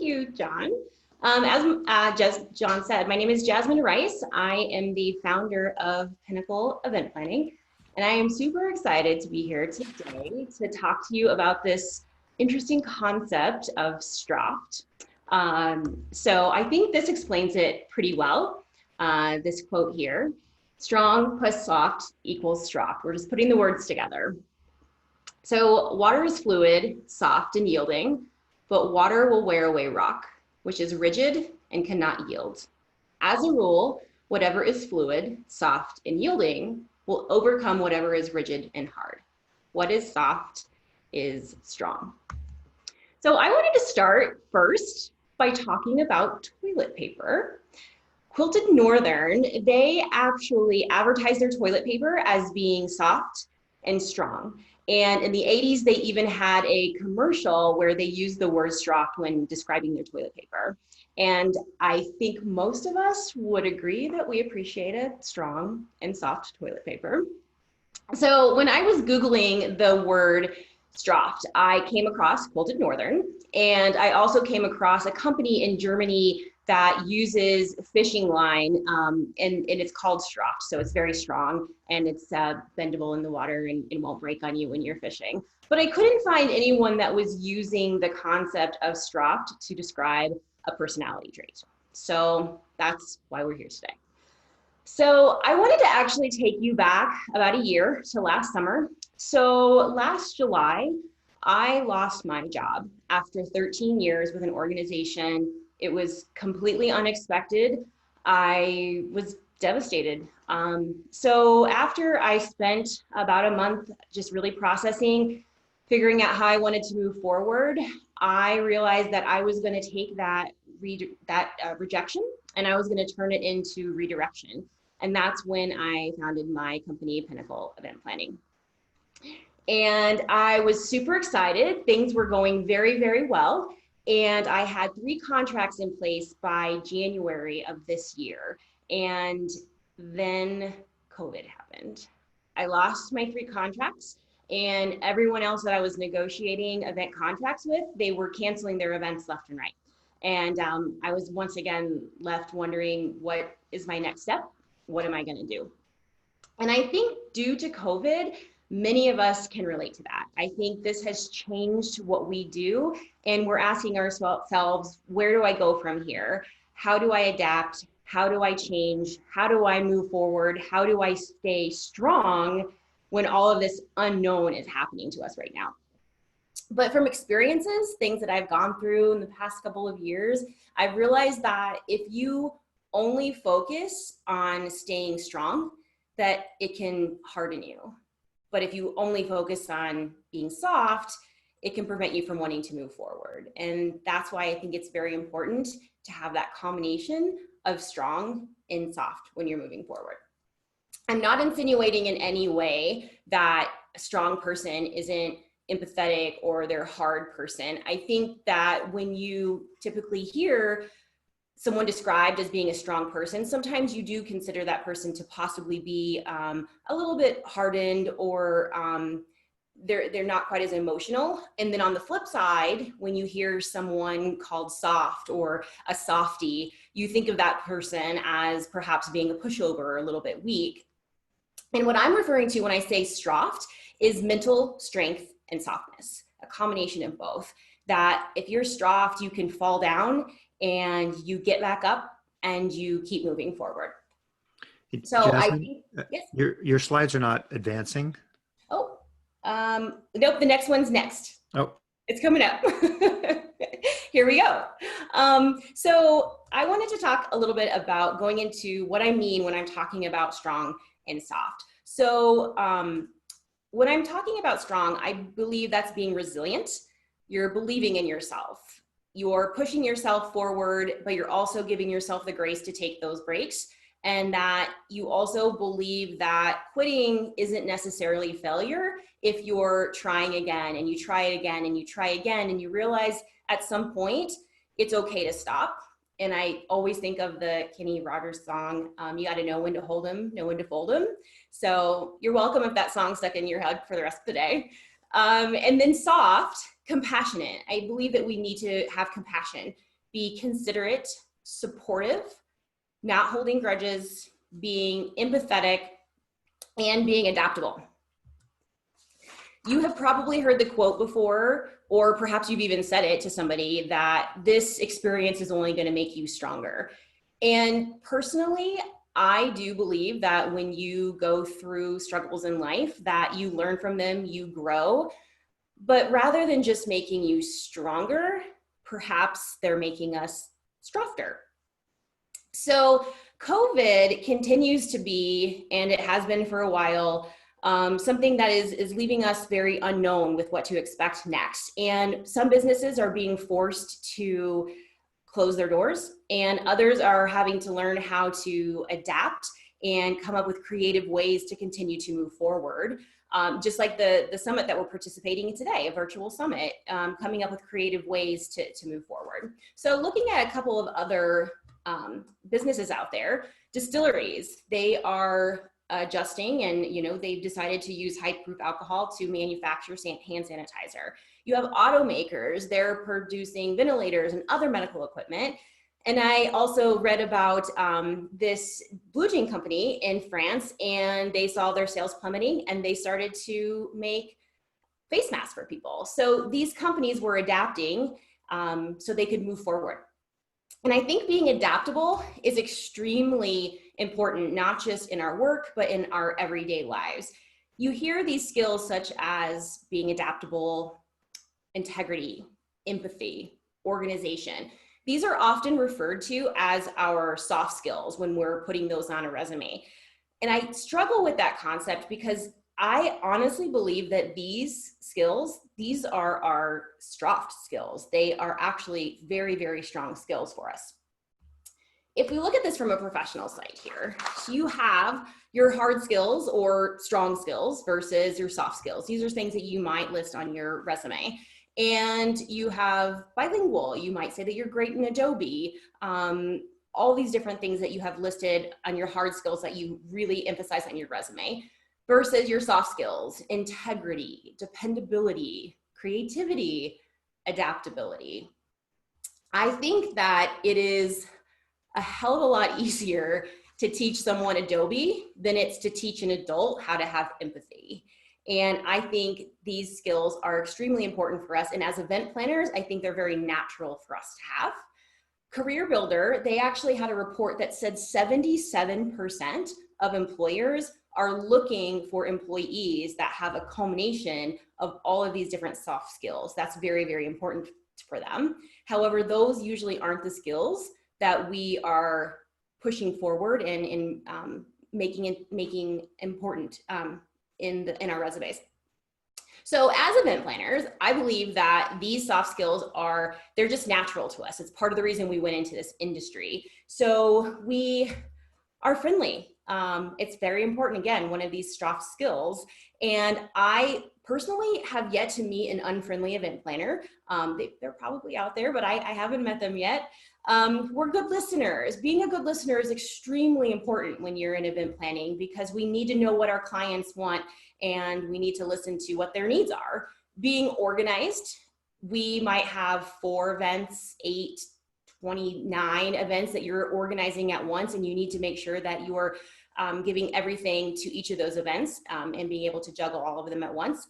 you, John. As John said, my name is Jasmine Rice. I am the founder of Pinnacle Event Planning, and I am super excited to be here today to talk to you about this interesting concept of STROFT. So I think this explains it pretty well. This quote here, strong plus soft equals STROFT. We're just putting the words together. So water is fluid, soft, and yielding, but water will wear away rock, which is rigid and cannot yield. As a rule, whatever is fluid, soft, and yielding will overcome whatever is rigid and hard. What is soft is strong. So I wanted to start first by talking about toilet paper. Quilted Northern, they actually advertise their toilet paper as being soft and strong. And in the 80s, they even had a commercial where they used the word STROFT when describing their toilet paper. And I think most of us would agree that we appreciated strong and soft toilet paper. So when I was Googling the word STROFT, I came across Quilted Northern, and I also came across a company in Germany that uses fishing line, and it's called STROFT. So it's very strong and it's bendable in the water and it won't break on you when you're fishing. But I couldn't find anyone that was using the concept of STROFT to describe a personality trait. So that's why we're here today. So I wanted to actually take you back about a year to last summer. So last July, I lost my job after 13 years with an organization. It was completely unexpected. I was devastated. So after I spent about a month just really processing, figuring out how I wanted to move forward, I realized that I was going to take that rejection and I was going to turn it into redirection. And that's when I founded my company, Pinnacle Event Planning. And I was super excited. Things were going very, very well. And I had 3 contracts in place by January of this year. And then COVID happened. I lost my 3 contracts, and everyone else that I was negotiating event contracts with, they were canceling their events left and right. And I was once again left wondering, what is my next step? What am I going to do? And I think due to COVID, many of us can relate to that. I think this has changed what we do, and we're asking ourselves, where do I go from here? How do I adapt? How do I change? How do I move forward? How do I stay strong when all of this unknown is happening to us right now? But from experiences, things that I've gone through in the past couple of years, I've realized that if you only focus on staying strong, that it can harden you. But if you only focus on being soft, it can prevent you from wanting to move forward. And that's why I think it's very important to have that combination of strong and soft when you're moving forward. I'm not insinuating in any way that a strong person isn't empathetic or they're a hard person. I think that when you typically hear someone described as being a strong person, sometimes you do consider that person to possibly be a little bit hardened, or they're not quite as emotional. And then on the flip side, when you hear someone called soft or a softie, you think of that person as perhaps being a pushover or a little bit weak. And what I'm referring to when I say STROFT is mental strength and softness, a combination of both. That if you're STROFT, you can fall down and you get back up and you keep moving forward. So Jasmine, I think, yes. Your slides are not advancing. Oh, nope, the next one's next. Oh. It's coming up. Here we go. So I wanted to talk a little bit about going into what I mean when I'm talking about strong and soft. So when I'm talking about strong, I believe that's being resilient. You're believing in yourself. You're pushing yourself forward, but you're also giving yourself the grace to take those breaks, and that you also believe that quitting isn't necessarily failure if you're trying again and you try it again and you try again and you realize at some point it's okay to stop. And I always think of the Kenny Rogers song, you got to know when to hold them, know when to fold them. So you're welcome if that song stuck in your head for the rest of the day. And then soft, compassionate. I believe that we need to have compassion. be considerate, supportive, not holding grudges, being empathetic, and being adaptable. You have probably heard the quote before, or perhaps you've even said it to somebody, that this experience is only going to make you stronger. And personally, I do believe that when you go through struggles in life, that you learn from them, you grow. But rather than just making you stronger, perhaps they're making us STROFTer. So COVID continues to be, and it has been for a while, something that is leaving us very unknown with what to expect next. And some businesses are being forced to close their doors, and others are having to learn how to adapt and come up with creative ways to continue to move forward. Just like the summit that we're participating in today, a virtual summit, coming up with creative ways to move forward. So looking at a couple of other businesses out there, distilleries, they are adjusting, and they've decided to use high-proof alcohol to manufacture hand sanitizer. You have automakers, they're producing ventilators and other medical equipment. And I also read about this blue jean company in France, and they saw their sales plummeting, and they started to make face masks for people. So these companies were adapting so they could move forward. And I think being adaptable is extremely important, not just in our work, but in our everyday lives. You hear these skills such as being adaptable, integrity, empathy, organization. These are often referred to as our soft skills when we're putting those on a resume. And I struggle with that concept because I honestly believe that these skills, these are our STROFT skills. They are actually very, very strong skills for us. If we look at this from a professional side here, you have your hard skills or strong skills versus your soft skills. These are things that you might list on your resume. And you have bilingual, you might say that you're great in Adobe, all these different things that you have listed on your hard skills that you really emphasize on your resume. Versus your soft skills, integrity, dependability, creativity, adaptability. I think that it is a hell of a lot easier to teach someone Adobe than it's to teach an adult how to have empathy. And I think these skills are extremely important for us. And as event planners, I think they're very natural for us to have. Career Builder, they actually had a report that said 77% of employers are looking for employees that have a culmination of all of these different soft skills. That's very, very important for them. However, those usually aren't the skills that we are pushing forward and making important in our resumes. So as event planners, I believe that these soft skills they're just natural to us. It's part of the reason we went into this industry. So we are friendly. It's very important, again, one of these STROFT skills. And I personally have yet to meet an unfriendly event planner. They're probably out there, but I haven't met them yet. We're good listeners. Being a good listener is extremely important when you're in event planning because we need to know what our clients want and we need to listen to what their needs are. Being organized, we might have 4 events, 8, 29 events that you're organizing at once, and you need to make sure that you're giving everything to each of those events and being able to juggle all of them at once.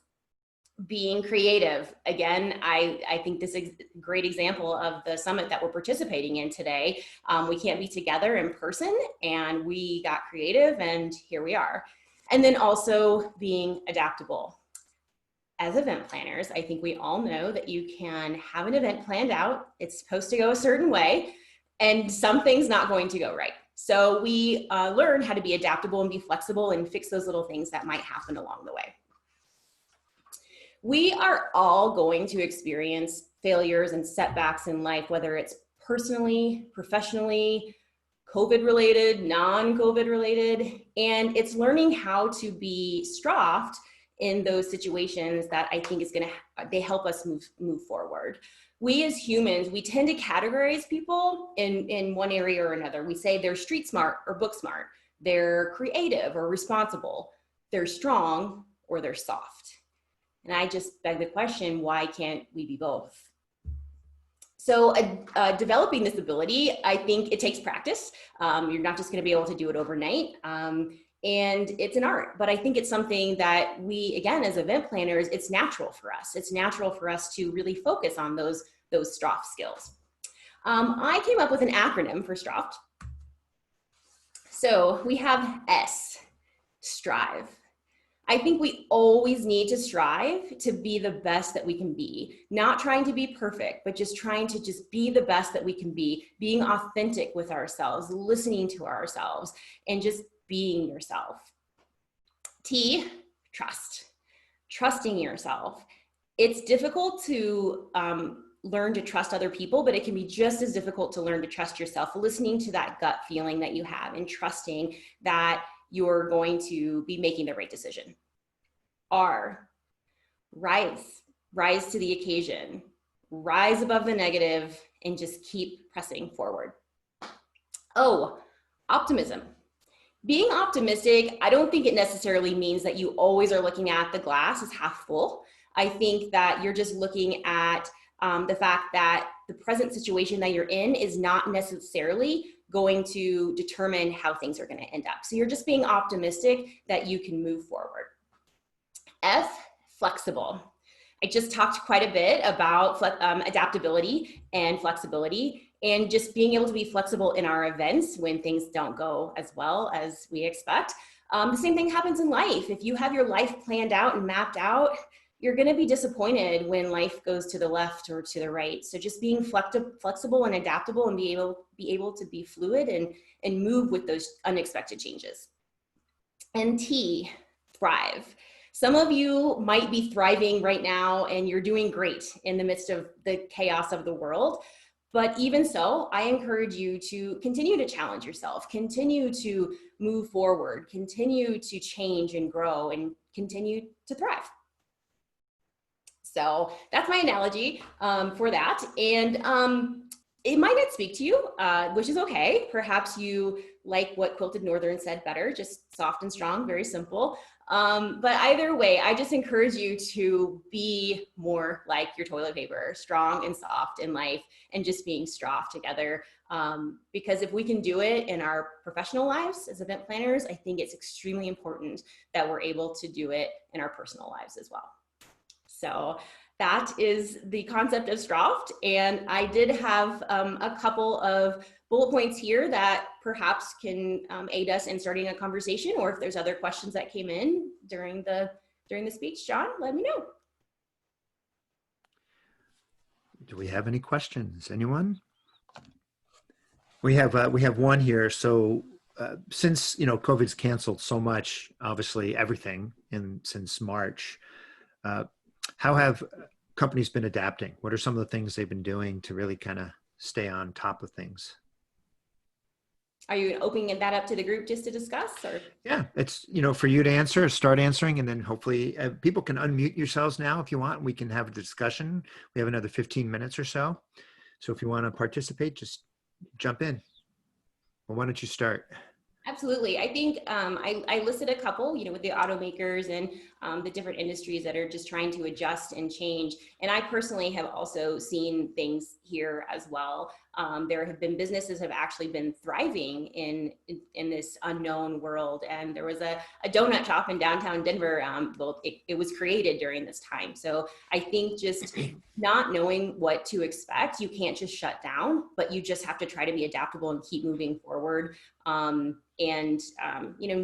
Being creative. Again, I think this is a great example of the summit that we're participating in today. We can't be together in person and we got creative and here we are. And then also being adaptable. As event planners, I think we all know that you can have an event planned out. It's supposed to go a certain way and something's not going to go right. So we learn how to be adaptable and be flexible and fix those little things that might happen along the way. We are all going to experience failures and setbacks in life, whether it's personally, professionally, COVID related, non-COVID related, and it's learning how to be STROFT in those situations that I think they help us move forward. We as humans, we tend to categorize people in one area or another. We say they're street smart or book smart, they're creative or responsible, they're strong or they're soft. And I just beg the question, why can't we be both? So developing this ability, I think it takes practice. You're not just going to be able to do it overnight. And it's an art, but I think it's something that we, again, as event planners, it's natural for us. It's natural for us to really focus on those STROFT skills. I came up with an acronym for STROFT. So we have S, strive. I think we always need to strive to be the best that we can be, not trying to be perfect, but just trying to just be the best that we can be, being authentic with ourselves, listening to ourselves, and just being yourself. T, trust, trusting yourself. It's difficult to learn to trust other people, but it can be just as difficult to learn to trust yourself, listening to that gut feeling that you have and trusting that you're going to be making the right decision. R, rise to the occasion, rise above the negative and just keep pressing forward. O, optimism. Being optimistic, I don't think it necessarily means that you always are looking at the glass as half full. I think that you're just looking at the fact that the present situation that you're in is not necessarily going to determine how things are going to end up. So you're just being optimistic that you can move forward. F, flexible. I just talked quite a bit about adaptability and flexibility and just being able to be flexible in our events when things don't go as well as we expect. The same thing happens in life. If you have your life planned out and mapped out, you're going to be disappointed when life goes to the left or to the right. So just being flexible and adaptable and be able to be fluid and move with those unexpected changes. And T, thrive. Some of you might be thriving right now and you're doing great in the midst of the chaos of the world. But even so, I encourage you to continue to challenge yourself, continue to move forward, continue to change and grow, and continue to thrive. So that's my analogy for that. And it might not speak to you, which is okay. Perhaps you like what Quilted Northern said better, just soft and strong, very simple. But either way, I just encourage you to be more like your toilet paper, strong and soft in life, and just being STROFT together. Because if we can do it in our professional lives as event planners, I think it's extremely important that we're able to do it in our personal lives as well. So that is the concept of STROFT. And I did have a couple of bullet points here that perhaps can aid us in starting a conversation, or if there's other questions that came in during the speech, John, let me know. Do we have any questions? Anyone? We have one here. So since, COVID's canceled so much, obviously everything since March, how have companies been adapting? What are some of the things they've been doing to really kind of stay on top of things? Are you opening that up to the group just to discuss? Or? Yeah, it's, for you to answer, start answering, and then hopefully people can unmute yourselves now if you want. We can have a discussion. We have another 15 minutes or so. So if you want to participate, just jump in. Well, why don't you start? Absolutely. I think I listed a couple, with the automakers and the different industries that are just trying to adjust and change. And I personally have also seen things here as well. There have been businesses have actually been thriving in this unknown world. And there was a donut shop in downtown Denver. Well, it was created during this time. So I think just not knowing what to expect, you can't just shut down, but you just have to try to be adaptable and keep moving forward.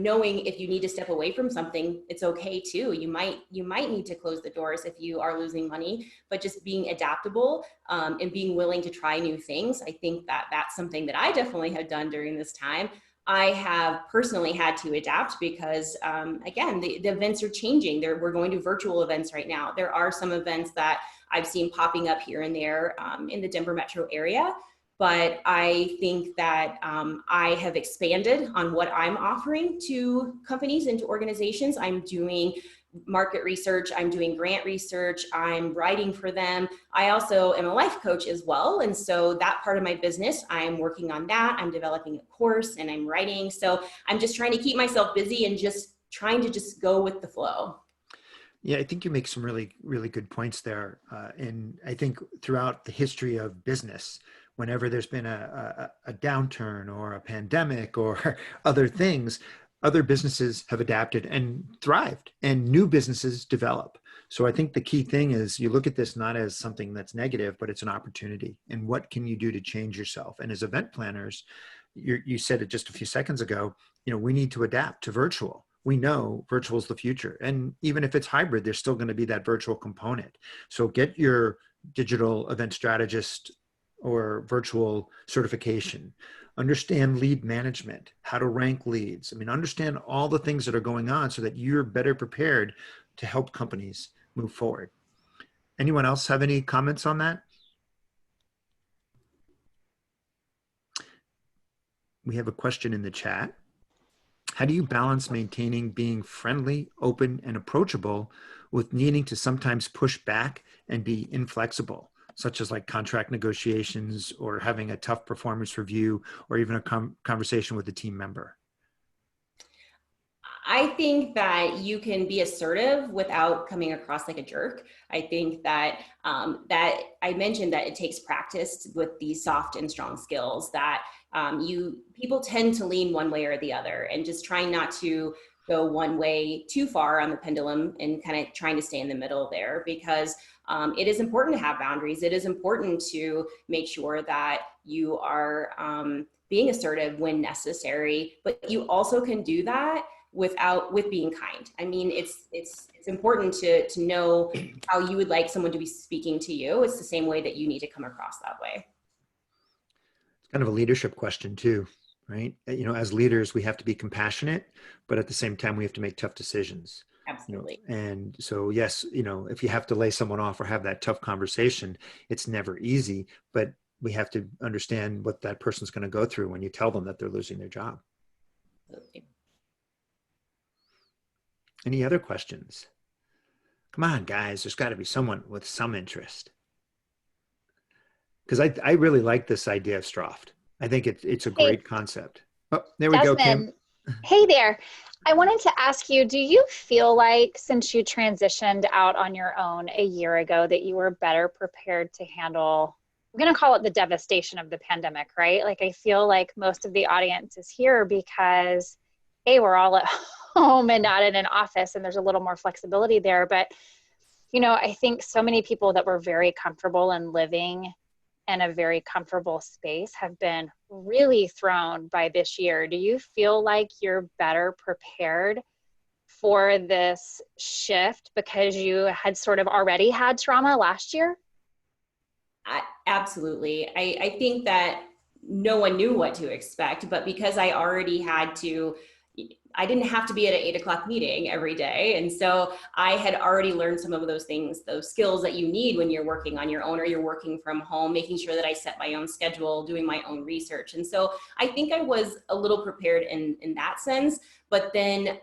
Knowing if you need to step away from something, it's okay too. You might need to close the doors if you are losing money, but just being adaptable and being willing to try new things. I think that that's something that I definitely have done during this time. I have personally had to adapt because, again, the events are changing. We're going to virtual events right now. There are some events that I've seen popping up here and there in the Denver metro area. But I think that I have expanded on what I'm offering to companies and to organizations. I'm doing market research, I'm doing grant research, I'm writing for them. I also am a life coach as well. And so that part of my business, I'm working on that. I'm developing a course and I'm writing. So I'm just trying to keep myself busy and just trying to just go with the flow. Yeah, I think you make some really, really good points there. And I think throughout the history of business, whenever there's been a downturn or a pandemic or other things, other businesses have adapted and thrived, and new businesses develop. So I think the key thing is you look at this not as something that's negative, but it's an opportunity. And what can you do to change yourself? And as event planners, you said it just a few seconds ago, we need to adapt to virtual. We know virtual is the future. And even if it's hybrid, there's still going to be that virtual component. So get your digital event strategist or virtual certification. Understand lead management, how to rank leads. I mean, understand all the things that are going on so that you're better prepared to help companies move forward. Anyone else have any comments on that? We have a question in the chat. How do you balance maintaining being friendly, open, and approachable with needing to sometimes push back and be inflexible, such as like contract negotiations or having a tough performance review or even a conversation with a team member? I think that you can be assertive without coming across like a jerk. I think that that I mentioned that it takes practice with these soft and strong skills that people tend to lean one way or the other, and just trying not to go one way too far on the pendulum and kind of trying to stay in the middle there, because it is important to have boundaries. It is important to make sure that you are being assertive when necessary, but you also can do that with being kind. I mean, it's important to know how you would like someone to be speaking to you. It's the same way that you need to come across that way. It's kind of a leadership question too, right? As leaders, we have to be compassionate, but at the same time, we have to make tough decisions. Absolutely. And so, yes, if you have to lay someone off or have that tough conversation, it's never easy, but we have to understand what that person's going to go through when you tell them that they're losing their job. Absolutely. Any other questions? Come on, guys, there's got to be someone with some interest. Because I really like this idea of STROFT. I think it's a great concept. Oh, there we go, Kim. Hey there. I wanted to ask you, do you feel like since you transitioned out on your own a year ago that you were better prepared to handle, I'm going to call it the devastation of the pandemic, right? Like I feel like most of the audience is here because we're all at home and not in an office, and there's a little more flexibility there. But, I think so many people that were very comfortable in living in a very comfortable space have been really thrown by this year. Do you feel like you're better prepared for this shift because you had sort of already had trauma last year? Absolutely. I think that no one knew what to expect, but because I didn't have to be at an 8 o'clock meeting every day. And so I had already learned some of those things, those skills that you need when you're working on your own or you're working from home, making sure that I set my own schedule, doing my own research. And so I think I was a little prepared in that sense. But then,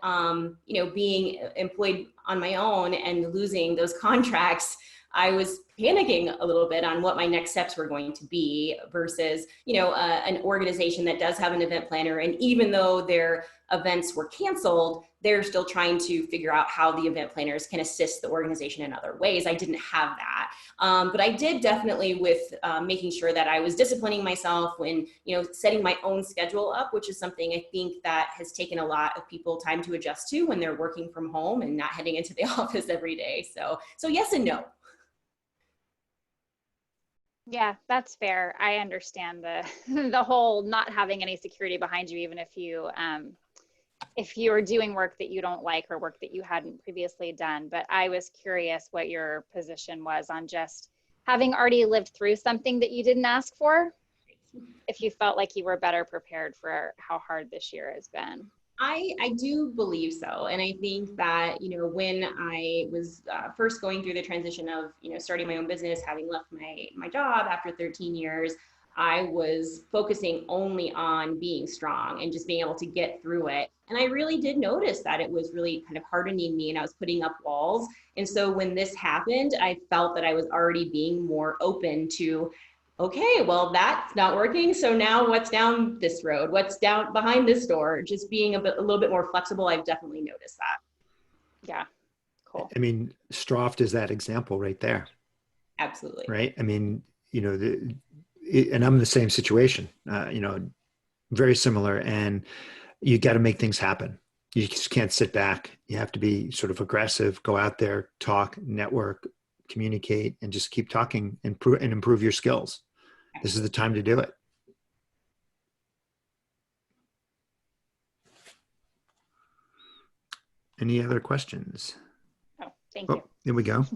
being employed on my own and losing those contracts, I was panicking a little bit on what my next steps were going to be versus, an organization that does have an event planner. And even though their events were canceled, they're still trying to figure out how the event planners can assist the organization in other ways. I didn't have that. But I did definitely with making sure that I was disciplining myself when, setting my own schedule up, which is something I think that has taken a lot of people time to adjust to when they're working from home and not heading into the office every day. So yes and no. Yeah, that's fair. I understand the the whole not having any security behind you, even if you are doing work that you don't like or work that you hadn't previously done. But I was curious what your position was on just having already lived through something that you didn't ask for, if you felt like you were better prepared for how hard this year has been. I do believe so. And I think that, when I was first going through the transition of, starting my own business, having left my job after 13 years, I was focusing only on being strong and just being able to get through it. And I really did notice that it was really kind of hardening me and I was putting up walls. And so when this happened, I felt that I was already being more open to, okay, well, that's not working. So now what's down this road? What's down behind this door? Just being a little bit more flexible. I've definitely noticed that. Yeah, Cool. I mean, STROFT is that example right there, Absolutely. right? I mean, and I'm in the same situation, very similar. And you got to make things happen. You just can't sit back. You have to be sort of aggressive, go out there, talk, network, communicate, and just keep talking and improve your skills. This is the time to do it. Any other questions? Oh, thank you. Here we go.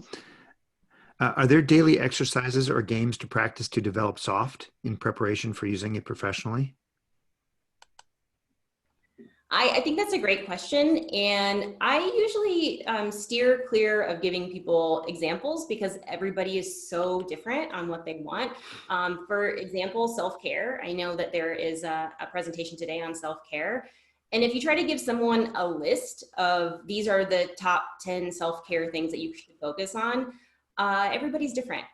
Are there daily exercises or games to practice to develop SOFT in preparation for using it professionally? I think that's a great question. And I usually steer clear of giving people examples because everybody is so different on what they want. For example, self-care. I know that there is a presentation today on self-care. And if you try to give someone a list of these are the top 10 self-care things that you should focus on, everybody's different.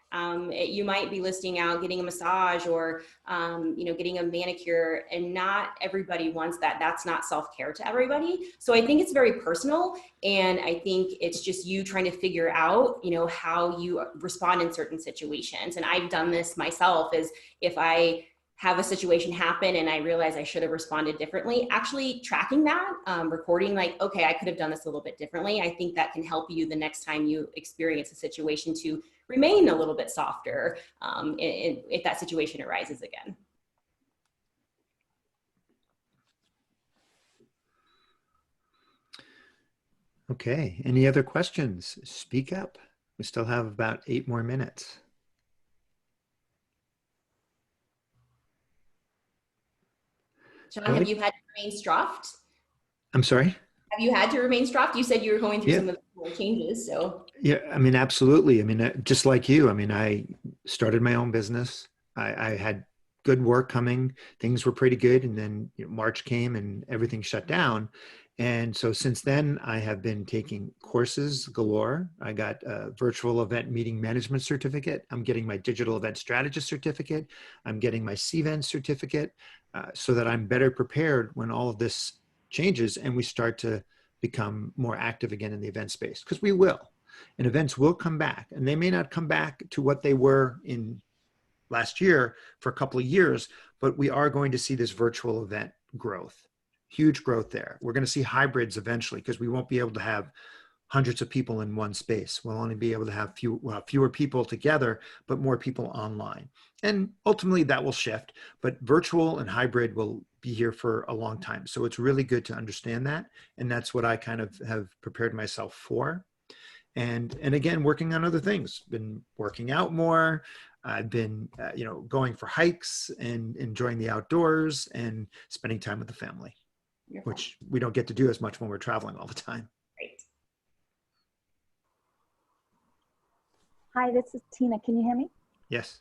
You might be listing out getting a massage or, getting a manicure, and not everybody wants that. That's not self-care to everybody. So I think it's very personal. And I think it's just you trying to figure out, how you respond in certain situations. And I've done this myself is if I have a situation happen and I realize I should have responded differently, actually tracking that, recording like, okay, I could have done this a little bit differently. I think that can help you the next time you experience a situation to remain a little bit softer if that situation arises again. Okay, any other questions? Speak up. We still have about 8 more minutes. John, have you had to remain STROFT? I'm sorry? Have you had to remain STROFT? You said you were going through Yeah. some of the changes, so. Yeah, I mean, absolutely. I mean, just like you, I mean, I started my own business. I had good work coming. Things were pretty good. And then March came and everything shut down. And so since then, I have been taking courses galore. I got a virtual event meeting management certificate. I'm getting my digital event strategist certificate. I'm getting my CVEN certificate so that I'm better prepared when all of this changes and we start to become more active again in the event space, because we will. And events will come back, and they may not come back to what they were in last year for a couple of years, but we are going to see this virtual event growth, huge growth there. We're going to see hybrids eventually because we won't be able to have hundreds of people in one space. We'll only be able to have fewer people together, but more people online. And ultimately that will shift, but virtual and hybrid will be here for a long time. So it's really good to understand that. And that's what I kind of have prepared myself for. And again, working on other things, been working out more. I've been, going for hikes and enjoying the outdoors and spending time with the family, which we don't get to do as much when we're traveling all the time. Great. Hi, this is Tina. Can you hear me? Yes.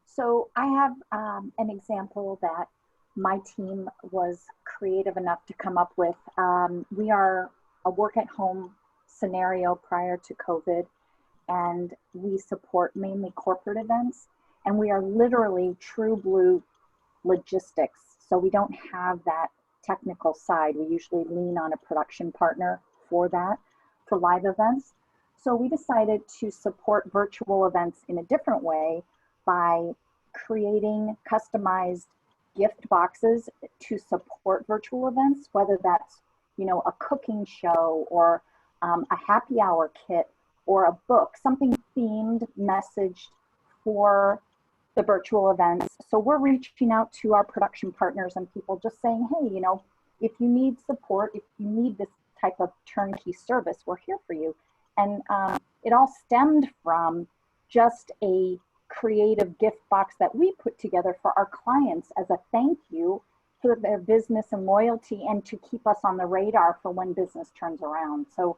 So I have an example that my team was creative enough to come up with. We are a work at home scenario prior to COVID, and we support mainly corporate events, and we are literally true blue logistics. So we don't have that technical side. We usually lean on a production partner for that, for live events. So we decided to support virtual events in a different way by creating customized gift boxes to support virtual events, whether that's, a cooking show or a happy hour kit or a book, something themed, messaged for the virtual events. So we're reaching out to our production partners and people just saying, hey, if you need support, if you need this type of turnkey service, we're here for you. And it all stemmed from just a creative gift box that we put together for our clients as a thank you for their business and loyalty, and to keep us on the radar for when business turns around. So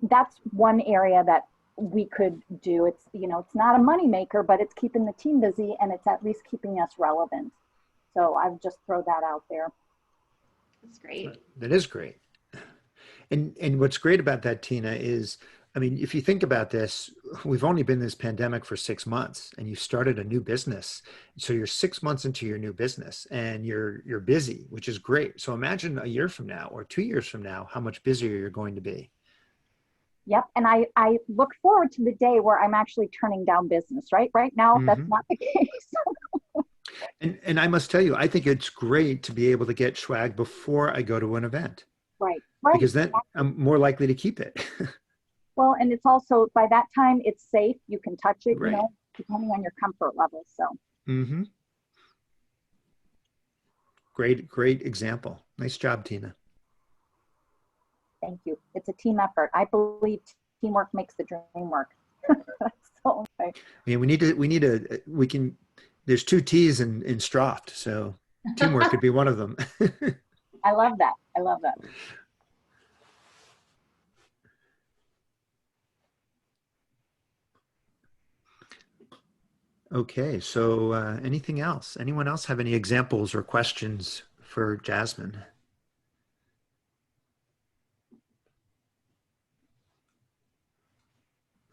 that's one area that we could do. It's, it's not a money maker, but it's keeping the team busy, and it's at least keeping us relevant. So I've just throw that out there. That's great. That is great. And what's great about that, Tina, is, I mean, if you think about this, we've only been in this pandemic for 6 months, and you started a new business. So you're 6 months into your new business and you're busy, which is great. So imagine a year from now or 2 years from now, how much busier you're going to be, Yep. And I look forward to the day where I'm actually turning down business, right? Right now, that's not the case. And I must tell you, I think it's great to be able to get swag before I go to an event, Right. Right. because then I'm more likely to keep it. Well, and it's also, by that time, it's safe. You can touch it, Right. depending on your comfort level. So. Mm-hmm. Great example. Nice job, Tina. Thank you. It's a team effort. I believe teamwork makes the dream work. So, okay. I mean, there's two T's in STROFT, so teamwork could be one of them. I love that. I love that. Okay, so anything else? Anyone else have any examples or questions for Jasmine?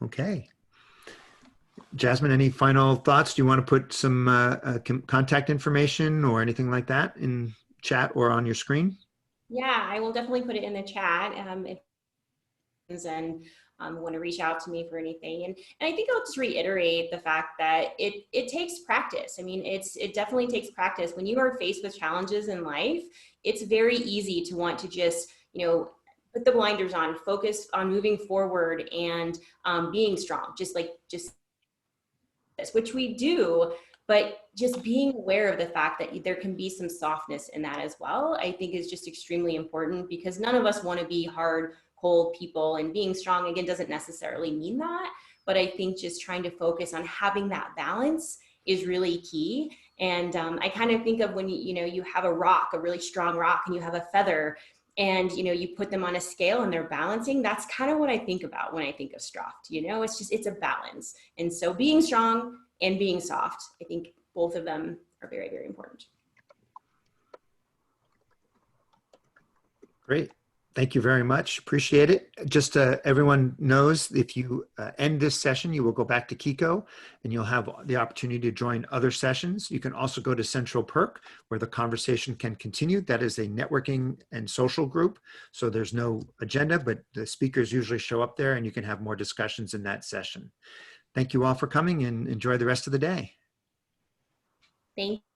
Okay. Jasmine, any final thoughts? Do you want to put some contact information or anything like that in chat or on your screen? Yeah, I will definitely put it in the chat. And want to reach out to me for anything. And I think I'll just reiterate the fact that it takes practice. I mean, it definitely takes practice. When you are faced with challenges in life, it's very easy to want to just, put the blinders on, focus on moving forward and being strong, just this, which we do, but just being aware of the fact that there can be some softness in that as well, I think is just extremely important, because none of us want to be hard, cold people, and being strong, again, doesn't necessarily mean that. But I think just trying to focus on having that balance is really key. And I kind of think of when you have a rock, a really strong rock, and you have a feather, and you put them on a scale and they're balancing. That's kind of what I think about when I think of STROFT. It's a balance. And so being strong and being soft, I think both of them are very, very important. Great. Thank you very much. Appreciate it. Just everyone knows, if you end this session, you will go back to Kiko and you'll have the opportunity to join other sessions. You can also go to Central Perk, where the conversation can continue. That is a networking and social group. So there's no agenda, but the speakers usually show up there and you can have more discussions in that session. Thank you all for coming, and enjoy the rest of the day. Thank you.